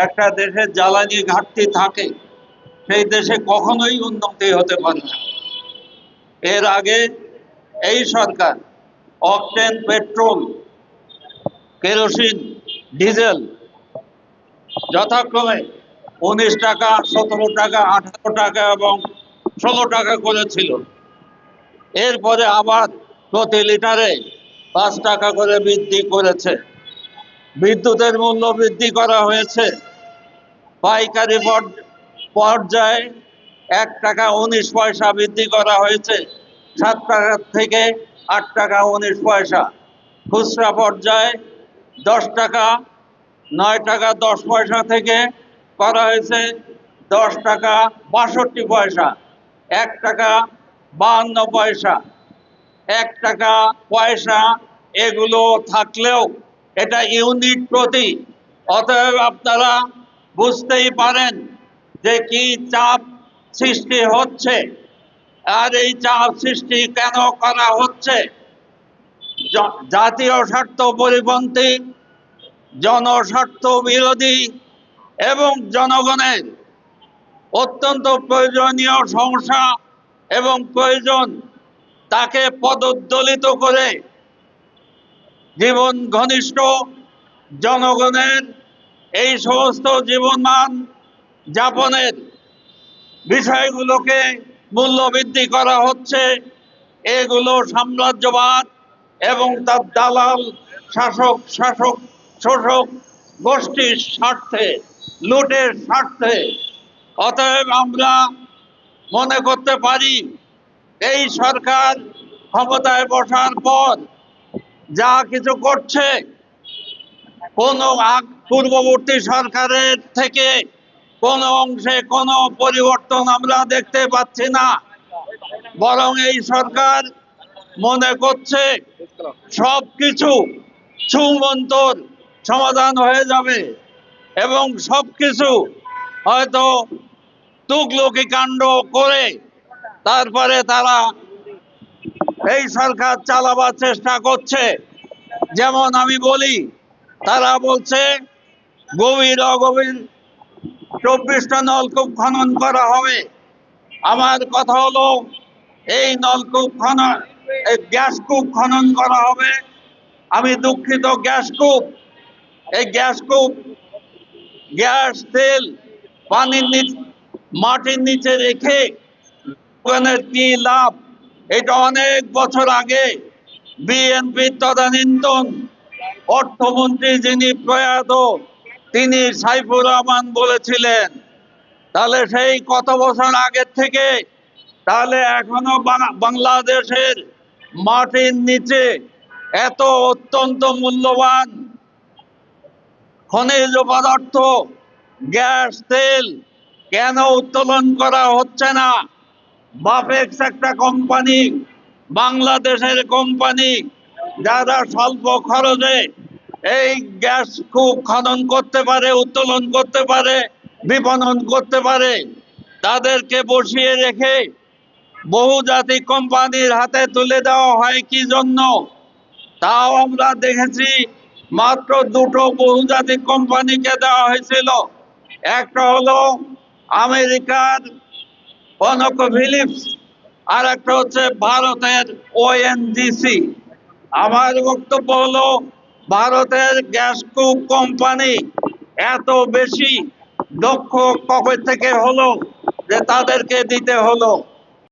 একটা দেশের জ্বালানি ঘাটতি থাকে, সেই দেশে কখনোই উন্নতি হতে পারে না। এর আগে এই সরকার অকটেন পেট্রোল, কেরোসিন, ডিজেল যথাক্রমে 19 টাকা, 17 টাকা, 18 টাকা এবং 16 টাকা করেছিল। এরপরে আবার প্রতি লিটারে 5 টাকা করে বৃদ্ধি করেছে। বিদ্যুতের মূল্য বৃদ্ধি করা হয়েছে। পাইকারি পর্যায়ে 1 টাকা 19 পয়সা বৃদ্ধি করা হয়েছে, 7 টাকা থেকে 8 টাকা 19 পয়সা। খুচরা পর্যায়ে 10 টাকা, 9 টাকা 10 পয়সা থেকে করা হয়েছে 10 টাকা 62 পয়সা, 1 টাকা 52 পয়সা, 1 টাকা পয়সা। এগুলো থাকলেও এটা ইউনিট প্রতি। অতএব আপনারা বুঝতেই পারেন যে কি চাপ সৃষ্টি হচ্ছে। আর এই চাপ সৃষ্টি কেন করা হচ্ছে? জাতীয় স্বার্থ পরিপন্থী, জনস্বার্থ বিরোধী এবং জনগণের অত্যন্ত প্রয়োজনীয় সমস্যা এবং প্রয়োজন তাকে পদদলিত করে জীবন ঘনিষ্ঠ জনগণের এই সমস্ত জীবনমান যাপনের বিষয়গুলোকে মূল্য বৃদ্ধি করা হচ্ছে। এগুলো সাম্রাজ্যবাদ এবং তার দালাল শোষক গোষ্ঠীর স্বার্থে, লুটের স্বার্থে। অতএব আমরা মনে করতে পারি এই সরকার ক্ষমতায় বসার পর যা কিছু করছে, কোনো পূর্ববর্তী সরকারের থেকে কোনো অংশে কোনো পরিবর্তন আমরা দেখতে পাচ্ছি না। বরং এই সরকার মনে করছে সবকিছু ছুমন্তর সমাধান হয়ে যাবে এবং সবকিছু হয়তো তুগলকি কাণ্ড করে তারপরে তারা এই সরকার চালাবার চেষ্টা করছে। যেমন আমি বলি, তারা বলছে গভীর অগভীর 24টা নলকূপ খনন করা হবে। আমার কথা হলো এই নলকূপ খনন, এই গ্যাসকূপ খনন করা হবে। আমি দুঃখিত, গ্যাসকূপ, এই গ্যাসকূপ, গ্যাস তেল পানির নিচে, মাটির নিচে রেখে কি লাভ? এটা অনেক বছর আগে বিএনপির তদানীন্তন অর্থমন্ত্রী যিনি প্রয়াত, তিনি সাইফুর রহমান বলেছিলেন। তাহলে সেই কত বছর আগের থেকে তাহলে এখনো বাংলাদেশের মাটির নিচে এত অত্যন্ত মূল্যবান খনিজ পদার্থ, গ্যাস তেল কেন উত্তোলন করা হচ্ছে না? বাপেক্স একটা কোম্পানি, বাংলাদেশের কোম্পানি, যারা স্বল্প খরচে এই গ্যাস কূপ খনন করতে পারে, উত্তোলন করতে পারে, বিপণন করতে পারে, তাদেরকে বসিয়ে রেখে বহুজাতিক কোম্পানির হাতে তুলে দেওয়া হয় কি জন্য? তাও আমরা দেখেছি মাত্র দুটো বহুজাতিক কোম্পানিকে দেওয়া হয়েছিল। একটা হলো আমেরিকার কনকো-ফিলিপস, আর একটা হচ্ছে ভারতের ওএনজিসি। আমার বক্তব্য হলো ভারতের গ্যাসকূপ কোম্পানি এত বেশি দক্ষ কবে থেকে হলো যে তাদেরকে দিতে হলো?